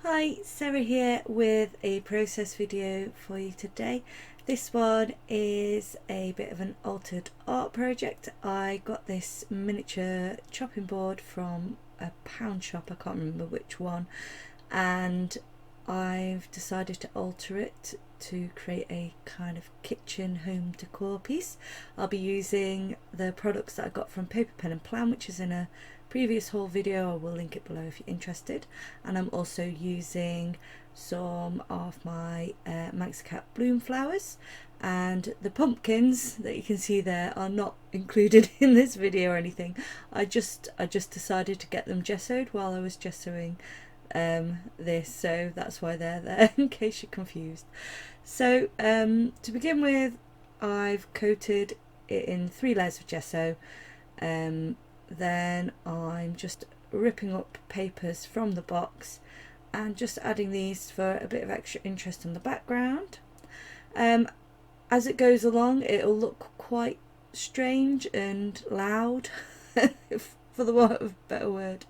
Hi, Sarah here with a process video for you today. This one is a bit of an altered art project. I got this miniature chopping board from a pound shop, I can't remember which one, and I've decided to alter it to create a kind of kitchen home decor piece. I'll be using the products that I got from Paper Pen and Plan, which is in a previous haul video. I will link it below if you're interested. And I'm also using some of my ManxyCat Bloom flowers, and the pumpkins that you can see there are not included in this video or anything. I just decided to get them gessoed while I was gessoing this, so that's why they're there in case you're confused. So to begin with, I've coated it in 3 layers of gesso. Then I'm just ripping up papers from the box and just adding these for a bit of extra interest in the background. As it goes along, it'll look quite strange and loud for the want of a better word,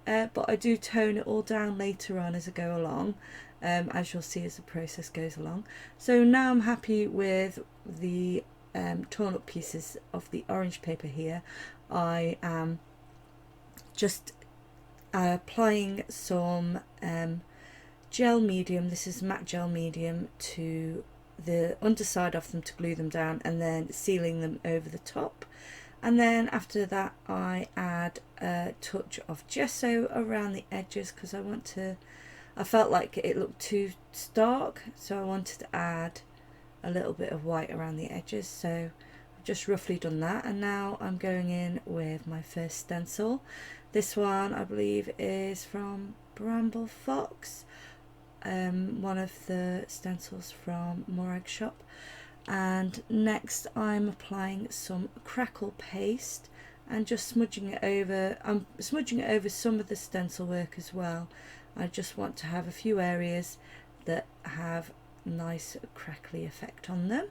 but I do tone it all down later on as I go along, as you'll see as the process goes along. So now I'm happy with the torn up pieces of the orange paper here. I am just applying some gel medium, this is matte gel medium, to the underside of them to glue them down, and then sealing them over the top. And then after that I add a touch of gesso around the edges because I felt like it looked too stark, so I wanted to add a little bit of white around the edges. So I've just roughly done that, and now I'm going in with my first stencil. This one I believe is from Bramble Fox, one of the stencils from Morag shop. And next I'm applying some crackle paste and just smudging it over. I'm smudging it over some of the stencil work as well. I just want to have a few areas that have nice crackly effect on them.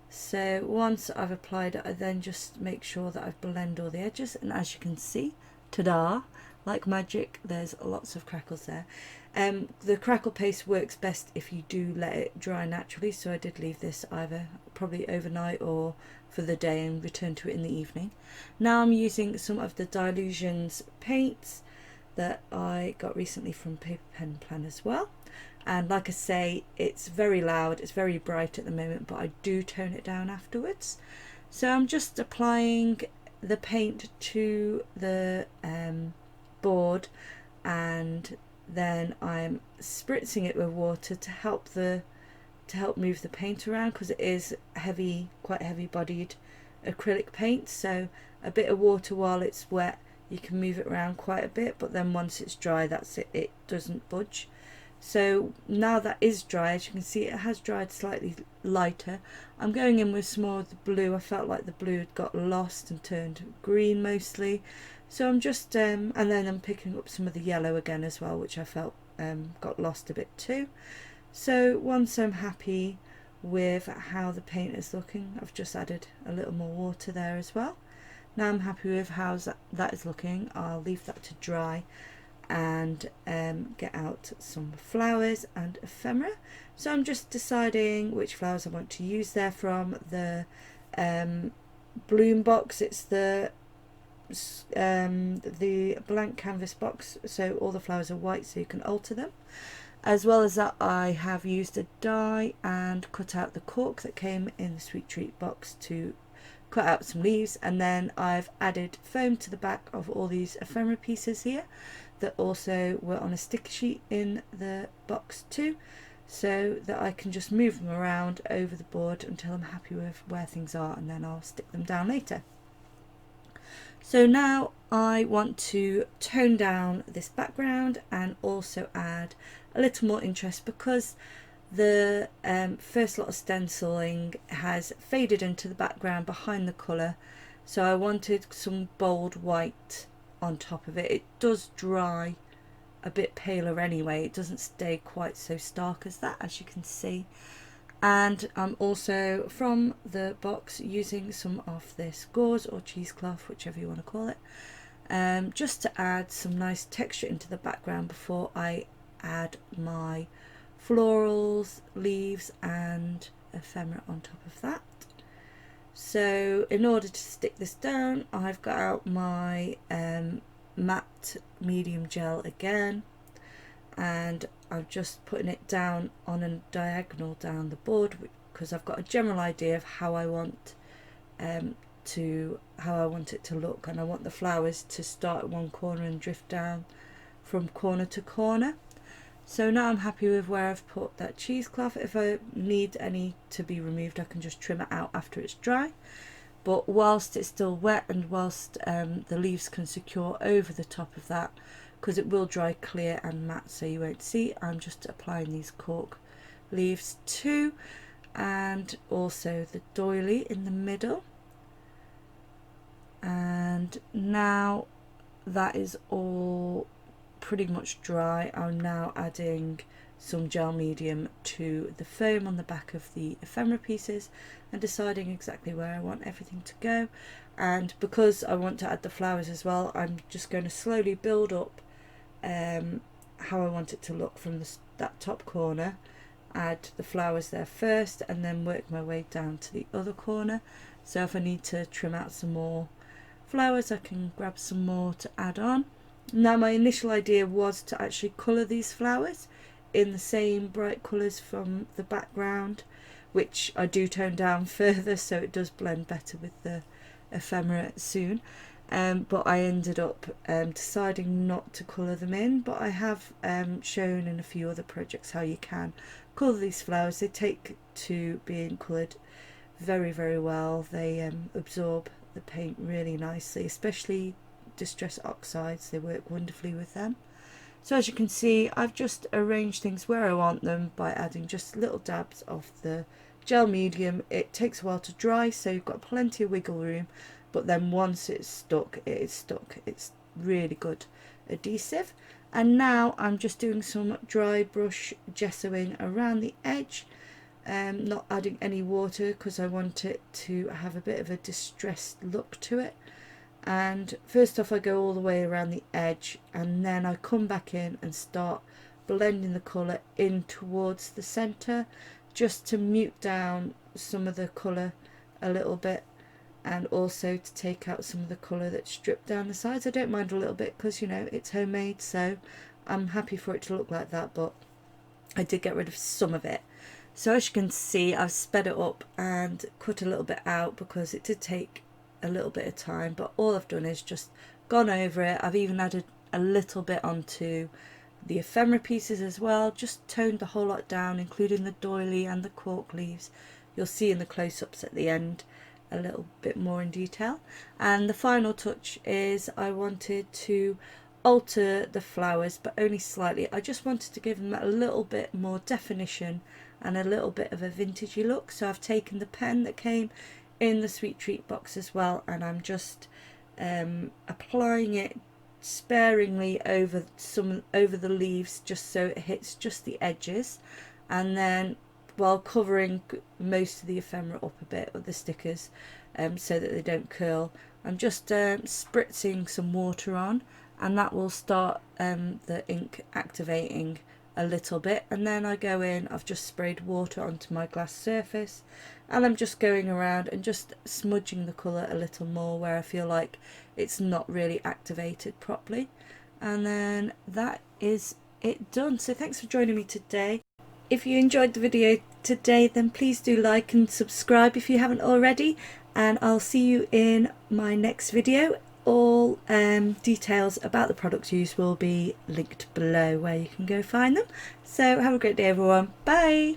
So once I've applied it, I then just make sure that I blend all the edges, and as you can see, ta-da, like magic, there's lots of crackles there. The crackle paste works best if you do let it dry naturally, so I did leave this either probably overnight or for the day and return to it in the evening. Now I'm using some of the Dilutions paints that I got recently from Paper Pen Plan as well. And like I say, it's very loud, it's very bright at the moment, but I do tone it down afterwards. So I'm just applying the paint to the board, and then I'm spritzing it with water to help move the paint around, because it is heavy, quite heavy bodied acrylic paint. So a bit of water while it's wet, you can move it around quite a bit, but then once it's dry, that's it, it doesn't budge. So now that is dry, as you can see, it has dried slightly lighter. I'm going in with some more of the blue. I felt like the blue had got lost and turned green mostly. So I'm just, and then I'm picking up some of the yellow again as well, which I felt got lost a bit too. So once I'm happy with how the paint is looking, I've just added a little more water there as well. Now I'm happy with how that is looking. I'll leave that to dry and get out some flowers and ephemera. So I'm just deciding which flowers I want to use there from the bloom box. It's the blank canvas box, so all the flowers are white, so you can alter them. As well as that, I have used a die and cut out the cork that came in the Sweet Treat box to cut out some leaves, and then I've added foam to the back of all these ephemera pieces here that also were on a sticky sheet in the box too, so that I can just move them around over the board until I'm happy with where things are, and then I'll stick them down later. So now I want to tone down this background and also add a little more interest, because the first lot of stenciling has faded into the background behind the colour, so I wanted some bold white on top of it. It does dry a bit paler anyway, it doesn't stay quite so stark as that, as you can see. And I'm also from the box using some of this gauze or cheesecloth, whichever you want to call it, just to add some nice texture into the background before I add my florals, leaves and ephemera on top of that. So in order to stick this down, I've got out my matte medium gel again, and I'm just putting it down on a diagonal down the board because I've got a general idea of how I want it to look, and I want the flowers to start at one corner and drift down from corner to corner. So now I'm happy with where I've put that cheesecloth. If I need any to be removed, I can just trim it out after it's dry. But whilst it's still wet and whilst the leaves can secure over the top of that, because it will dry clear and matte so you won't see, I'm just applying these cork leaves too, and also the doily in the middle. And now that is all pretty much dry, I'm now adding some gel medium to the foam on the back of the ephemera pieces and deciding exactly where I want everything to go. And because I want to add the flowers as well, I'm just going to slowly build up how I want it to look from that top corner, add the flowers there first and then work my way down to the other corner. So if I need to trim out some more flowers, I can grab some more to add on. Now my initial idea was to actually colour these flowers in the same bright colours from the background, which I do tone down further so it does blend better with the ephemera soon. But I ended up deciding not to colour them in, but I have shown in a few other projects how you can colour these flowers. They take to being coloured very, very well. They absorb the paint really nicely, especially distress oxides, they work wonderfully with them. So as you can see, I've just arranged things where I want them by adding just little dabs of the gel medium. It takes a while to dry, so you've got plenty of wiggle room, but then once it's stuck, it is stuck. It's really good adhesive. And now I'm just doing some dry brush gessoing around the edge, not adding any water because I want it to have a bit of a distressed look to it. And first off I go all the way around the edge, and then I come back in and start blending the colour in towards the centre, just to mute down some of the colour a little bit, and also to take out some of the colour that's dripped down the sides. I don't mind a little bit because, you know, it's homemade, so I'm happy for it to look like that, but I did get rid of some of it. So as you can see, I've sped it up and cut a little bit out because it did take a little bit of time, but all I've done is just gone over it. I've even added a little bit onto the ephemera pieces as well, just toned the whole lot down, including the doily and the cork leaves. You'll see in the close-ups at the end a little bit more in detail. And the final touch is I wanted to alter the flowers, but only slightly. I just wanted to give them a little bit more definition and a little bit of a vintagey look. So I've taken the pen that came in the sweet treat box as well, and I'm just applying it sparingly over the leaves, just so it hits just the edges, and then while covering most of the ephemera up a bit with the stickers, so that they don't curl, I'm just spritzing some water on, and that will start the ink activating a little bit. And then I go in, I've just sprayed water onto my glass surface, and I'm just going around and just smudging the colour a little more where I feel like it's not really activated properly. And then that is it done. So thanks for joining me today. If you enjoyed the video today, then please do like and subscribe if you haven't already, and I'll see you in my next video. All details about the products used will be linked below where you can go find them. So have a great day everyone. Bye.